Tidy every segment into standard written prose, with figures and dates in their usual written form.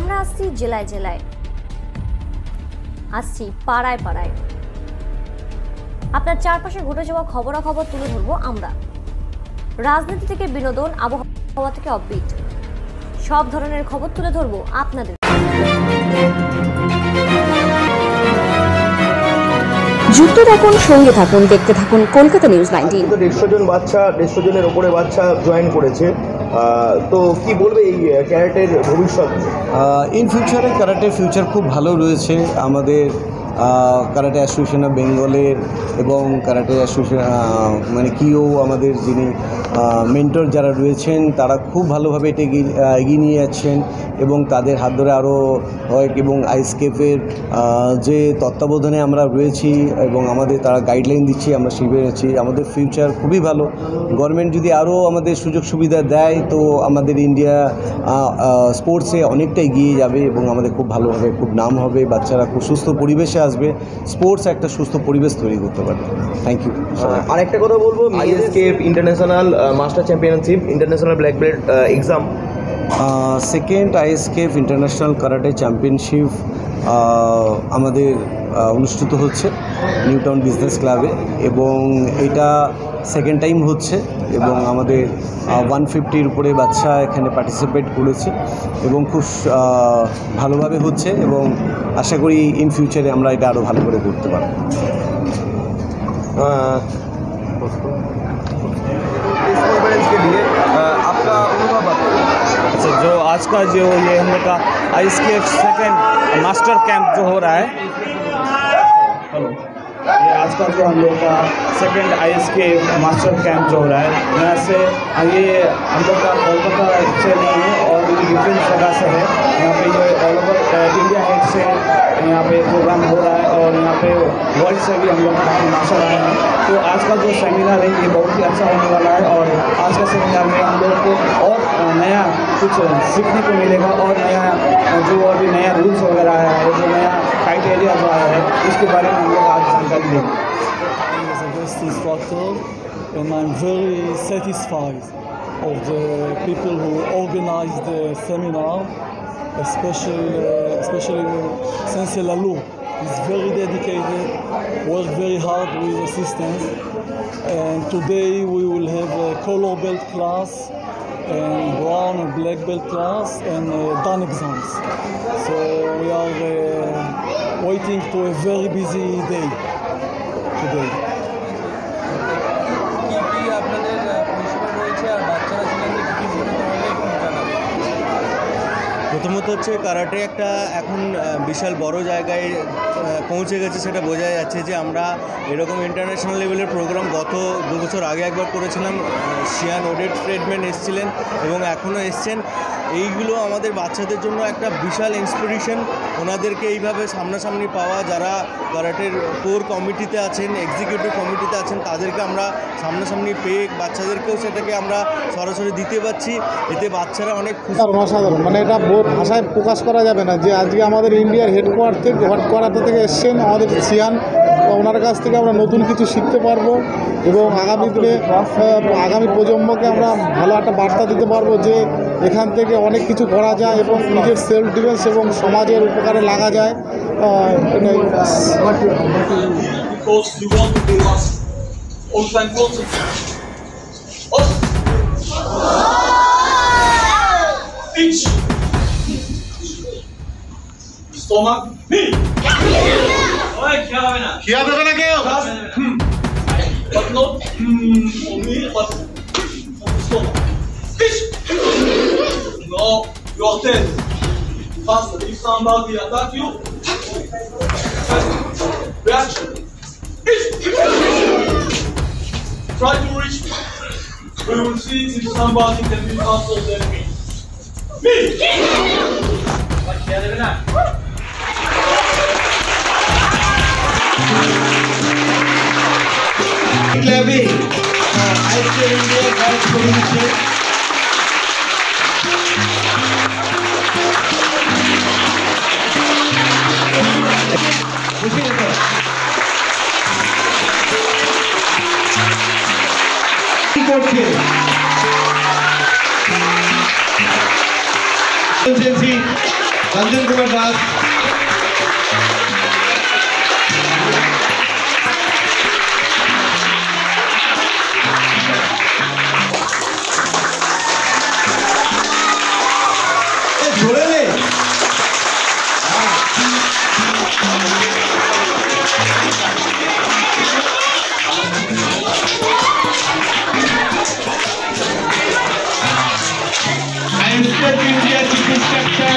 আমরা আসছি জেলায় জেলায়, আসছি পাড়ায় পাড়ায়। আপনার চারপাশে ঘটে যাওয়া খবরাখবর তুলে ধরবো আমরা। রাজনীতি থেকে বিনোদন, আবহাওয়া থেকে অফবিট, সব ধরনের খবর তুলে ধরবো আপনাদের। যুক্ত থাকুন, সঙ্গে থাকুন, দেখতে থাকুন কলকাতা নিউজ 19। 150 জন বাচ্চা, 150 জনের উপরে বাচ্চা জয়েন করেছে। তো কি বলবে এই ক্যারাটের ভবিষ্যৎ? ইন ফিউচারে ক্যারাটের ফিউচার খুব ভালো রয়েছে। আমাদের ক্যারাটে অ্যাসোসিয়েশন অফ বেঙ্গলের এবং ক্যারাটে অ্যাসোসিয়েশন মানে কিও আমাদের যিনি মেন্টর যারা রয়েছেন তারা খুব ভালোভাবে এটা এগিয়ে নিয়ে যাচ্ছেন এবং তাদের হাত ধরে আরও হয় এবং আইএসকেএফের যে তত্ত্বাবধানে আমরা রয়েছি এবং আমাদের তারা গাইডলাইন দিচ্ছি, আমরা শিখে আছি। আমাদের ফিউচার খুবই ভালো। গভর্নমেন্ট যদি আরও আমাদের সুযোগ সুবিধা দেয় তো আমাদের ইন্ডিয়া স্পোর্টসে অনেকটা এগিয়ে যাবে এবং আমাদের খুব ভালো হবে, খুব নাম হবে, বাচ্চারা খুব সুস্থ পরিবেশে আসবে, স্পোর্টস একটা সুস্থ পরিবেশ তৈরি করতে পারবে। Thank you. আরেকটা কথা বলবো, ISKF international master championship, international black belt exam, second ISKF international karate championship আমাদের অনুষ্ঠিত হচ্ছে নিউ টাউন বিজনেস ক্লাবে এবং এটা সেকেন্ড টাইম হচ্ছে এবং আমাদের 150-র উপরে বাচ্চা এখানে পার্টিসিপেট করেছে এবং খুব ভালোভাবে হচ্ছে এবং আশা করি ইন ফিউচারে আমরা এটা আরও ভালো করে করতে পারব। के लिए आपका अनुभव अच्छा, जो आज का जो ये हम लोग का आईएसकेएफ सेकेंड मास्टर कैंप जो हो रहा है, हेलो, ये आज का जो हम लोग का सेकेंड आईएसकेएफ मास्टर कैंप जो हो रहा है, यहाँ से ये हम लोग का कोलकाता से नहीं है और डिफरेंट जगह से है। यहाँ पे ये ऑल ओवर इंडिया हेड से यहाँ पे प्रोग्राम हो रहा है और यहाँ पे वर्ल्ड से भी हम लोग काफ़ी मास्टर आए हैं। तो आज का जो सेमिनार है ये बहुत ही अच्छा होने वाला है और आज का सेमिनार में हम लोग को और नया कुछ सीखने को मिलेगा और नया जो अभी नया रूल्स वगैरह है, जो नया क्राइटेरिया जो आया है उसके बारे में हम लोग आज जानकारी देंगे। As a guest instructor, and I'm very satisfied of the people who organized the seminar, especially Sensei Lalu. He's very dedicated, worked very hard with assistance, and today we will have a color belt class and brown and black belt class and done exams. So we are waiting to a very busy day today. প্রথমত হচ্ছে karate একটা এখন বিশাল বড় জায়গায় পৌঁছে গেছে, সেটা বোঝা যাচ্ছে যে আমরা এরকম ইন্টারন্যাশনাল লেভেলের প্রোগ্রাম গত 2 বছর আগে একবার করেছিলাম। শিয়ান ওডেট ফ্রেডম্যান এসেছিলেন এবং এখনও এসছেন। এইগুলো আমাদের বাচ্চাদের জন্য একটা বিশাল ইন্সপিরেশন। ওনাদেরকে এইভাবে সামনাসামনি পাওয়া, যারা কারাটের কোর কমিটিতে আছেন, এক্সিকিউটিভ কমিটিতে আছেন, তাদেরকে আমরা সামনাসামনি পেয়ে বাচ্চাদেরকেও সেটাকে আমরা সরাসরি দিতে পারছি। এতে বাচ্চারা অনেক খুশি। অসাধারণ, মানে এটা ভাষায় প্রকাশ করা যাবে না যে আজকে আমাদের ইন্ডিয়ার হেডকোয়ার্টার থেকে এসছেন আমাদের সিয়ান, ওনার কাছ থেকে আমরা নতুন কিছু শিখতে পারবো এবং আগামী দিনে আগামী প্রজন্মকে আমরা ভালো একটা বার্তা দিতে পারবো যে এখান থেকে অনেক কিছু করা যায় এবং নিজের সেলফ ডিফেন্স এবং সমাজের উপকারে লাগা যায়। Stomach. Oye, ¿qué va a venir? ¿Qué va a venir? But not only, but stomach. Fish. No, you are dead. Faster. If somebody attack you, reaction. Fish. Try to reach me. We will see if somebody can be faster than me. Me. क्लबे ISKF India guide community করছে রঞ্জন কুমার দাস, জোরে নে। ISKF India Chief Inspector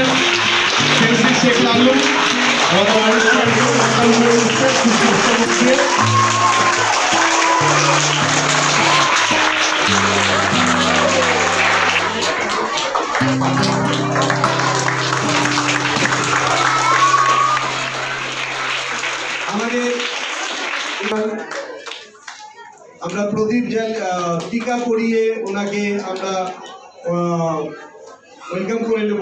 Chelsea Sheikh Lalu, আমরা প্রদীপ টিকা পরিয়ে ওনাকে আমরা welcome করে নেব।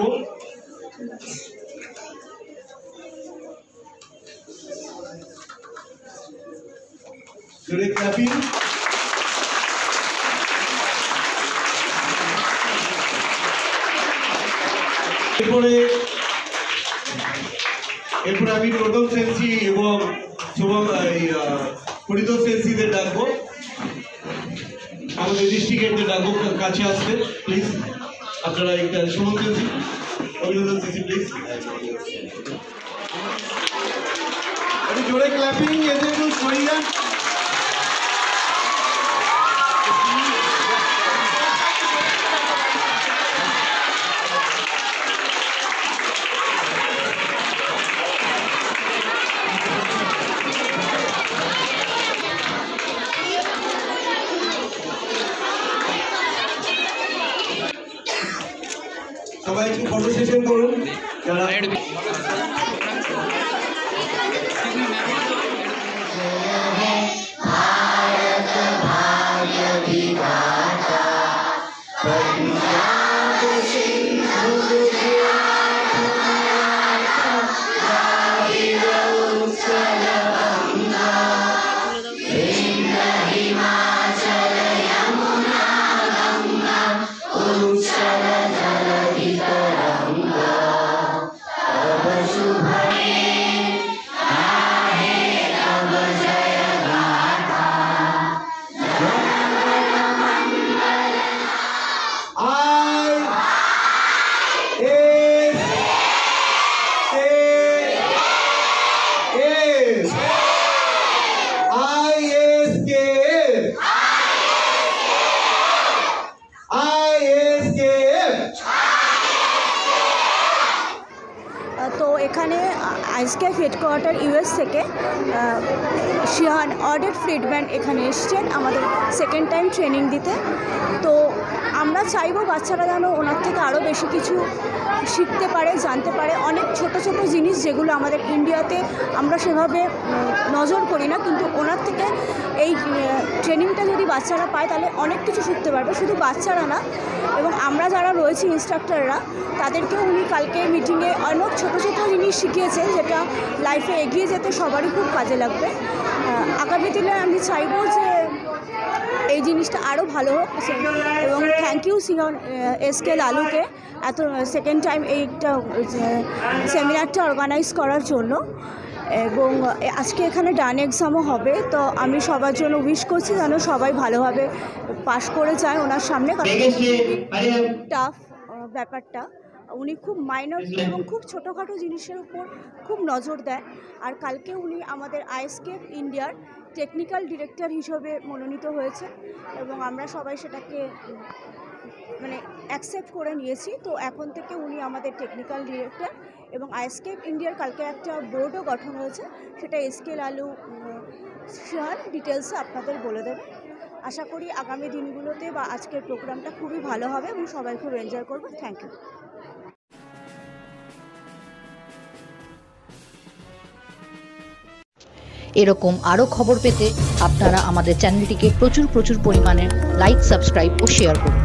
জোরে ক্ল্যাপিং। এরপরে আমি প্রথম সেন্সি এবং হরিদর সেন্সিদের ডাকবো, আমাদের ডিস্ট্রিক্টের ডাকবো কাছে আসতে প্লিজ। আপনারা একটা সুমন সেন্সি, অভিনন্দন সেন্সি প্লিজ। একটু জোরে ক্ল্যাপিং, এদের একটু সরিয়ে সবাই একটু ফটো সেশন করুন। যারা তো এখানে আইএসকেএফ হেডকোয়ার্টার ইউএস থেকে শিহান অডেট ফ্রিডম্যান এখানে এসছেন আমাদের সেকেন্ড টাইম ট্রেনিং দিতে। তো আমরা চাইবো বাচ্চারা যেন ওনার থেকে আরও বেশি কিছু শিখতে পারে, জানতে পারে। অনেক ছোট ছোট জিনিস যেগুলো আমাদের ইন্ডিয়াতে আমরা সেভাবে নজর করি না, কিন্তু ওনার থেকে এই ট্রেনিংটা যদি বাচ্চারা পায় তাহলে অনেক কিছু শিখতে পারবে। শুধু বাচ্চারা না, এবং আমরা যারা রয়েছি ইনস্ট্রাক্টররা তাদেরকেও উনি কালকে মিটিংয়ে অনেক ছোট ছোট জিনিস শিখিয়েছেন, যেটা লাইফে এগিয়ে যেতে সবারই খুব কাজে লাগবে। আগামী দিনে আমি চাইবো যে এই জিনিসটা আরও ভালো হোক। এবং থ্যাংক ইউ সিয়ন এসকে লালুকে এত সেকেন্ড টাইম এইটা সেমিনারটা অর্গানাইজ করার জন্য। এবং আজকে এখানে ডান এক্সামও হবে, তো আমি সবার জন্য উইশ করছি যেন সবাই ভালোভাবে পাশ করে যায় ওনার সামনে। টাফ ব্যাপারটা উনি খুব মাইনর এবং খুব ছোটোখাটো জিনিসের উপর খুব নজর দেয়। আর কালকে উনি আমাদের আইএসকেএফ ইন্ডিয়ার টেকনিক্যাল ডিরেক্টর হিসেবে মনোনীত হয়েছে এবং আমরা সবাই সেটাকে মানে অ্যাকসেপ্ট করে নিয়েছি। তো এখন থেকে উনি আমাদের টেকনিক্যাল ডিরেক্টর। এবং আইএসকেএফ ইন্ডিয়ার কালকে একটা বোর্ডও গঠন হয়েছে, সেটা এসকে লালু শিহান ডিটেলসে আপনাদের বলে দেবে। আশা করি আগামী দিনগুলোতে বা আজকের প্রোগ্রামটা খুবই ভালো হবে এবং সবাই খুব এনজয় করবে। Thank you. এরকম আরও খবর পেতে আপনারা আমাদের চ্যানেলটিকে প্রচুর পরিমাণে লাইক, সাবস্ক্রাইব ও শেয়ার করুন।